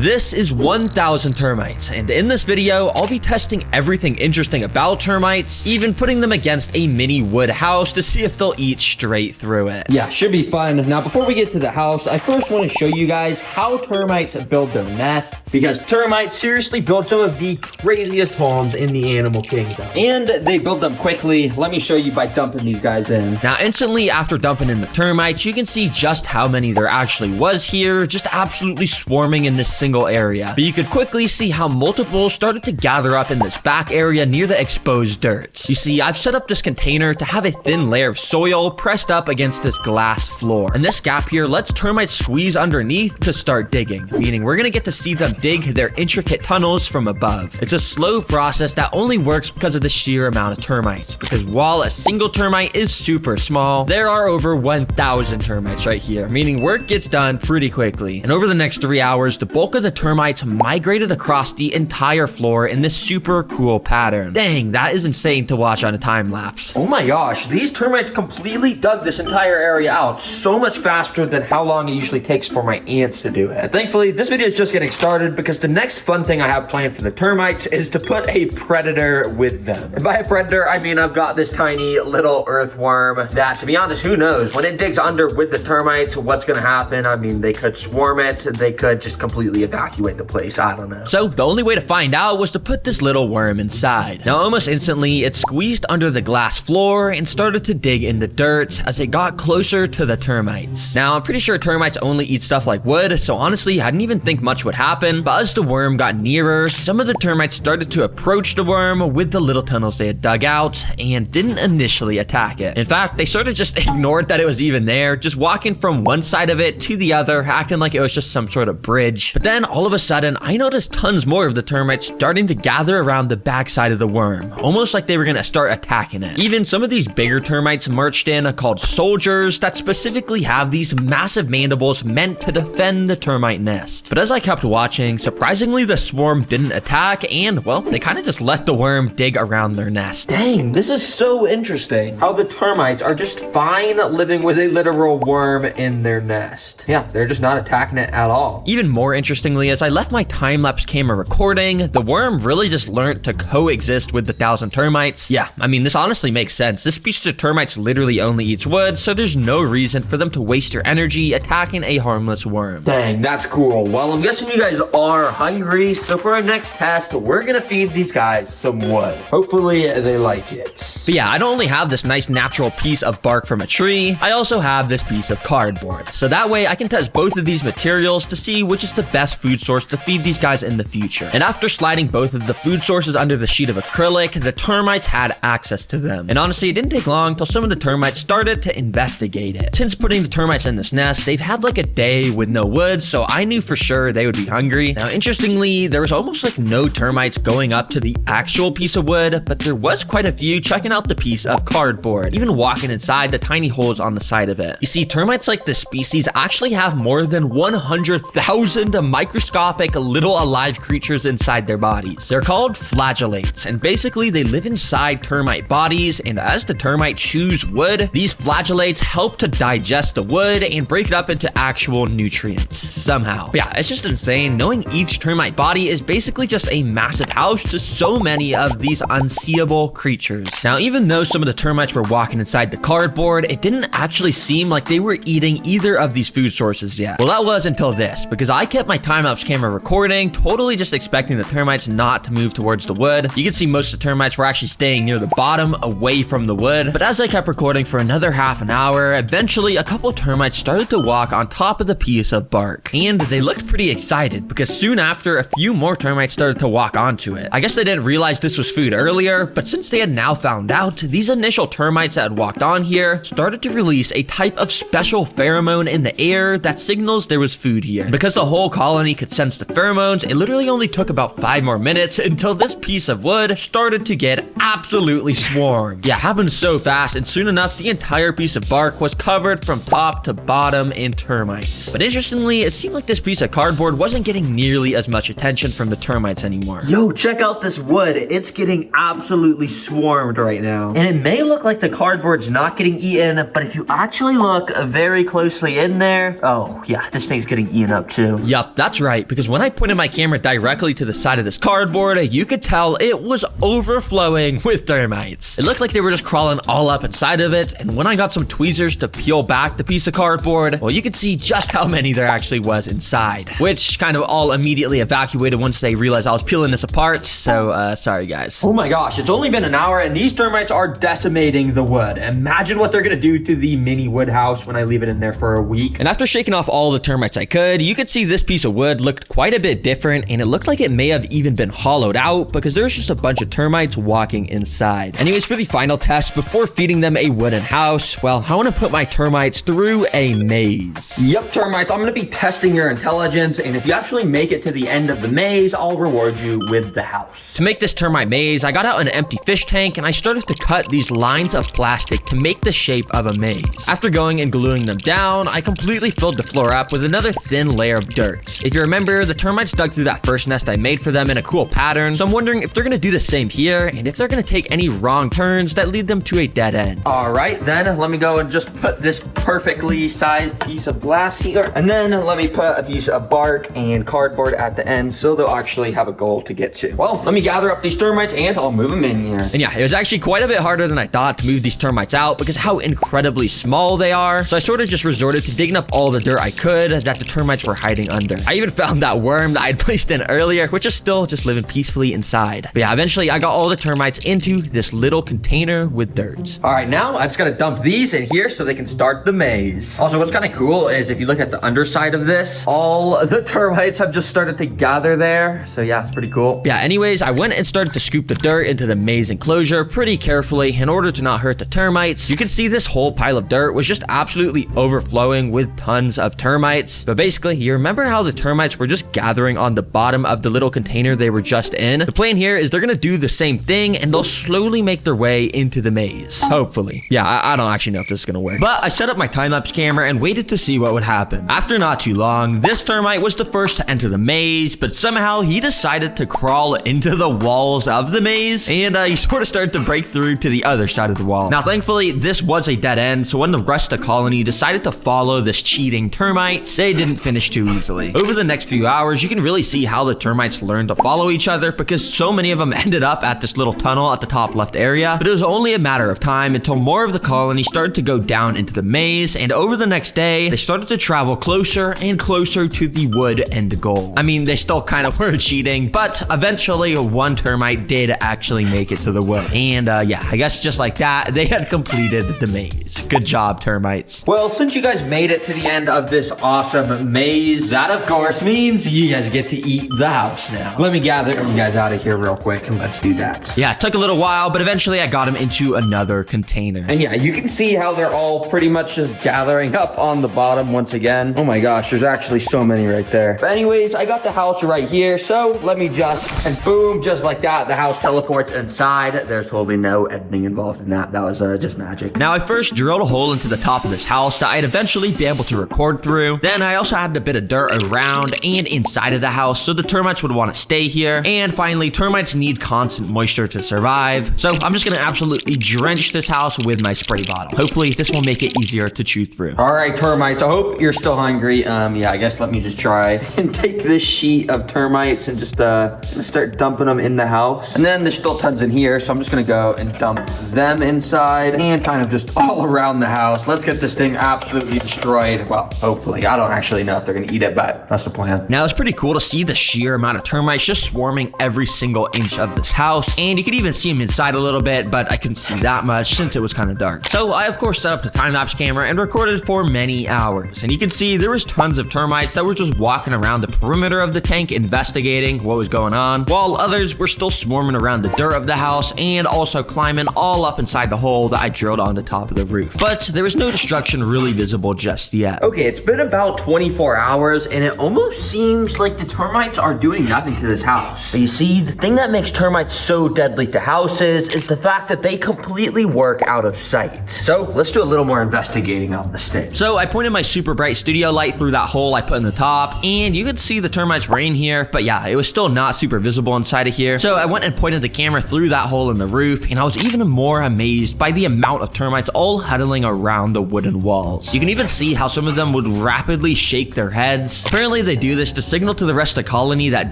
This is 1000 termites, and in this video, I'll be testing everything interesting about termites, even putting them against a mini wood house to see if they'll eat straight through it. Yeah, should be fun. Now, before we get to the house, I first want to show you guys how termites build their nests, because termites seriously build some of the craziest homes in the animal kingdom. And they build them quickly. Let me show you by dumping these guys in. Now, instantly after dumping in the termites, you can see just how many there actually was here, just absolutely swarming in this single area. But you could quickly see how multiple started to gather up in this back area near the exposed dirt. You see, I've set up this container to have a thin layer of soil pressed up against this glass floor. And this gap here lets termites squeeze underneath to start digging, meaning we're gonna get to see them dig their intricate tunnels from above. It's a slow process that only works because of the sheer amount of termites, because while a single termite is super small, there are over 1000 termites right here, meaning work gets done pretty quickly. And over the next 3 hours, the bulk of the termites migrated across the entire floor in this super cool pattern. Dang, that is insane to watch on a time lapse. Oh my gosh, these termites completely dug this entire area out so much faster than how long it usually takes for my ants to do it. Thankfully, this video is just getting started because the next fun thing I have planned for the termites is to put a predator with them. And by a predator, I mean I've got this tiny little earthworm that, to be honest, who knows? When it digs under with the termites, what's gonna happen? I mean, they could swarm it, they could just completely evacuate the place, I don't know. So the only way to find out was to put this little worm inside. Now almost instantly, it squeezed under the glass floor and started to dig in the dirt as it got closer to the termites. Now I'm pretty sure termites only eat stuff like wood, so honestly I didn't even think much would happen, but as the worm got nearer, some of the termites started to approach the worm with the little tunnels they had dug out and didn't initially attack it. In fact, they sort of just ignored that it was even there, just walking from one side of it to the other, acting like it was just some sort of bridge. But then all of a sudden, I noticed tons more of the termites starting to gather around the backside of the worm, almost like they were gonna start attacking it. Even some of these bigger termites marched in called soldiers that specifically have these massive mandibles meant to defend the termite nest. But as I kept watching, surprisingly the swarm didn't attack and, well, they kind of just let the worm dig around their nest. Dang, this is so interesting. How the termites are just fine living with a literal worm in their nest. Yeah, they're just not attacking it at all. Even more interestingly, as I left my time-lapse camera recording, the worm really just learned to coexist with the 1000 termites. Yeah, I mean, this honestly makes sense. This species of termites literally only eats wood, so there's no reason for them to waste your energy attacking a harmless worm. Dang, that's cool. Well, I'm guessing you guys are hungry, so for our next test, we're gonna feed these guys some wood. Hopefully, they like it. But yeah, I don't only have this nice natural piece of bark from a tree, I also have this piece of cardboard. So that way, I can test both of these materials to see which is the best food source to feed these guys in the future. And after sliding both of the food sources under the sheet of acrylic, the termites had access to them. And honestly, it didn't take long till some of the termites started to investigate it. Since putting the termites in this nest, they've had like a day with no wood, so I knew for sure they would be hungry. Now, interestingly, there was almost like no termites going up to the actual piece of wood, but there was quite a few checking out the piece of cardboard, even walking inside the tiny holes on the side of it. You see, termites like this species actually have more than 100,000 microscopic little alive creatures inside their bodies. They're called flagellates, and basically they live inside termite bodies, and as the termite chews wood, these flagellates help to digest the wood and break it up into actual nutrients somehow. But yeah, it's just insane knowing each termite body is basically just a massive house to so many of these unseeable creatures. Now, even though some of the termites were walking inside the cardboard, it didn't actually seem like they were eating either of these food sources yet. Well, that was until this, because I kept my time-lapse camera recording, totally just expecting the termites not to move towards the wood. You can see most of the termites were actually staying near the bottom, away from the wood. But as I kept recording for another half an hour, eventually a couple termites started to walk on top of the piece of bark. And they looked pretty excited, because soon after, a few more termites started to walk onto it. I guess they didn't realize this was food earlier, but since they had now found out, these initial termites that had walked on here started to release a type of special pheromone in the air that signals there was food here. Because the whole colony could sense the pheromones, it literally only took about 5 more minutes until this piece of wood started to get absolutely swarmed. Yeah, it happened so fast, and soon enough, the entire piece of bark was covered from top to bottom in termites. But interestingly, it seemed like this piece of cardboard wasn't getting nearly as much attention from the termites anymore. Yo, check out this wood. It's getting absolutely swarmed right now. And it may look like the cardboard's not getting eaten, but if you actually look very closely in there, oh yeah, this thing's getting eaten up too. Yup, that's right, because when I pointed my camera directly to the side of this cardboard, you could tell it was overflowing with termites. It looked like they were just crawling all up inside of it, and when I got some tweezers to peel back the piece of cardboard, well, you could see just how many there actually was inside, which kind of all immediately evacuated once they realized I was peeling this apart, so sorry guys. Oh my gosh, it's only been an hour and these termites are decimating the wood. Imagine what they're gonna do to the mini wood house when I leave it in there for a week. And after shaking off all the termites I could, you could see this piece of wood looked quite a bit different, and it looked like it may have even been hollowed out because there's just a bunch of termites walking inside. Anyways, for the final test, before feeding them a wooden house, well, I want to put my termites through a maze. Yep, termites, I'm gonna be testing your intelligence, and if you actually make it to the end of the maze, I'll reward you with the house. To make this termite maze, I got out an empty fish tank and I started to cut these lines of plastic to make the shape of a maze. After going and gluing them down, I completely filled the floor up with another thin layer of dirt. If you remember, the termites dug through that first nest I made for them in a cool pattern, so I'm wondering if they're gonna do the same here and if they're gonna take any wrong turns that lead them to a dead end. All right, then let me go and just put this perfectly sized piece of glass here, and then let me put a piece of bark and cardboard at the end so they'll actually have a goal to get to. Well, let me gather up these termites and I'll move them in here. And yeah, it was actually quite a bit harder than I thought to move these termites out because how incredibly small they are. So I sort of just resorted to digging up all the dirt I could that the termites were hiding under. I even found that worm that I'd placed in earlier, which is still just living peacefully inside. But yeah, eventually I got all the termites into this little container with dirt. All right, now I just gotta dump these in here so they can start the maze. Also, what's kind of cool is if you look at the underside of this, all the termites have just started to gather there. So yeah, it's pretty cool. Yeah, anyways, I went and started to scoop the dirt into the maze enclosure pretty carefully in order to not hurt the termites. You can see this whole pile of dirt was just absolutely overflowing with tons of termites. But basically, you remember how the termites were just gathering on the bottom of the little container they were just in? The plan here is they're gonna do the same thing and they'll slowly make their way into the maze. Hopefully. Yeah, I don't actually know if this is gonna work. But I set up my time-lapse camera and waited to see what would happen. After not too long, this termite was the first to enter the maze, but somehow he decided to crawl into the walls of the maze, and he sort of started to break through to the other side of the wall. Now, thankfully, this was a dead end, so when the rest of the colony decided to follow this cheating termite, they didn't finish too easily. Over the next few hours, you can really see how the termites learned to follow each other because so many of them ended up at this little tunnel at the top left area, but it was only a matter of time until more of the colony started to go down into the maze, and over the next day, they started to travel closer and closer to the wood end goal. I mean, they still kind of were cheating, but eventually one termite did actually make it to the wood. And yeah, I guess just like that, they had completed the maze. Good job, termites. Well, since you guys made it to the end of this awesome maze, that of course means you guys get to eat the house now. Let me gather you guys out of here real quick and let's do that. Yeah, it took a little while, but eventually I got them into another container. And yeah, you can see how they're all pretty much just gathering up on the bottom once again. Oh my gosh, there's actually so many right there. But anyways, I got the house right here, so let me just, and boom, just like that, the house teleports inside. There's totally no editing involved in that. That was just magic. Now, I first drilled a hole into the top of this house that I'd eventually be able to record through. Then I also added a bit of dirt around and inside of the house so the termites would want to stay here. And finally, termites need constant moisture to survive. So I'm just gonna absolutely drench this house with my spray bottle. Hopefully this will make it easier to chew through. All right, termites, I hope you're still hungry. Yeah, I guess let me just try and take this sheet of termites and just start dumping them in the house. And then there's still tons in here, so I'm just gonna go and dump them inside and kind of just all around the house. Let's get this thing absolutely destroyed. Well, hopefully. I don't actually know if they're gonna eat it, but that's the plan. Now, it's pretty cool to see the sheer amount of termites just swarming every single inch of this house. And you could even see them inside a little bit, but I couldn't see that much since it was kind of dark. So I, of course, set up the time-lapse camera and recorded for many hours. And you can see there was tons of termites that were just walking around the perimeter of the tank investigating what was going on, while others were still swarming around the dirt of the house and also climbing all up inside the hole that I drilled on the top of the roof. But there was no destruction really visible just yet. Okay, it's been about 24 hours and it almost seems like the termites are doing nothing to this house. But you see, the thing that makes termites so deadly to houses is the fact that they completely work out of sight. So let's do a little more investigating on this thing. So I pointed my super bright studio light through that hole I put in the top, and you could see the termites were in here, but yeah, it was still not super visible inside of here. So I went and pointed the camera through that hole in the roof, and I was even more amazed by the amount of termites all huddling around the wooden walls. You can even see how some of them would rapidly shake their heads. Apparently they do this to signal to the rest of the colony that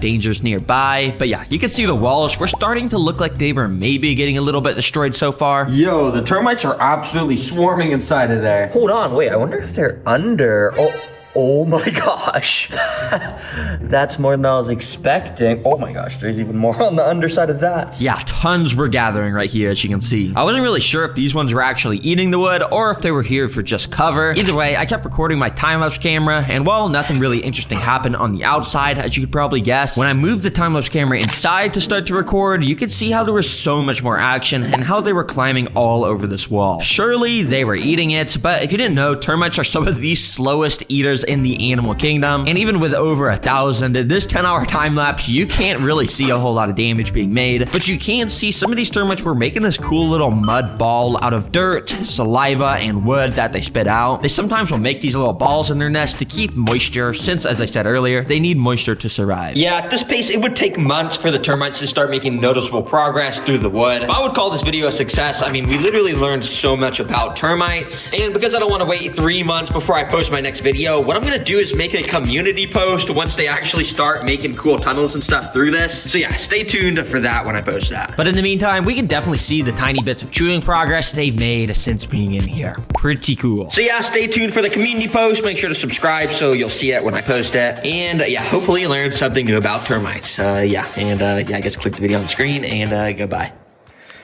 danger's nearby, but yeah, you can see the walls were starting to look like they were maybe getting a little bit destroyed so far. Yo, the termites are absolutely swarming inside of there. Hold on, wait, I wonder if they're under. Oh my gosh. That's more than I was expecting. Oh my gosh, there's even more on the underside of that. Yeah, tons were gathering right here, as you can see. I wasn't really sure if these ones were actually eating the wood or if they were here for just cover. Either way, I kept recording my time-lapse camera, and while nothing really interesting happened on the outside, as you could probably guess, when I moved the time-lapse camera inside to start to record, you could see how there was so much more action and how they were climbing all over this wall. Surely they were eating it, but if you didn't know, termites are some of the slowest eaters in the animal kingdom, and even with over 1,000 in this 10-hour time lapse, you can't really see a whole lot of damage being made, but you can see some of these termites were making this cool little mud ball out of dirt, saliva, and wood that they spit out. They sometimes will make these little balls in their nest to keep moisture, since, as I said earlier, they need moisture to survive. Yeah, at this pace, it would take months for the termites to start making noticeable progress through the wood. I would call this video a success. I mean, we literally learned so much about termites, and because I don't want to wait 3 months before I post my next video, what I'm gonna do is make a community post once they actually start making cool tunnels and stuff through this. So yeah, stay tuned for that when I post that. But in the meantime, we can definitely see the tiny bits of chewing progress they've made since being in here. Pretty cool. So yeah, stay tuned for the community post. Make sure to subscribe so you'll see it when I post it. And yeah, hopefully you learned something new about termites. I guess click the video on the screen and goodbye.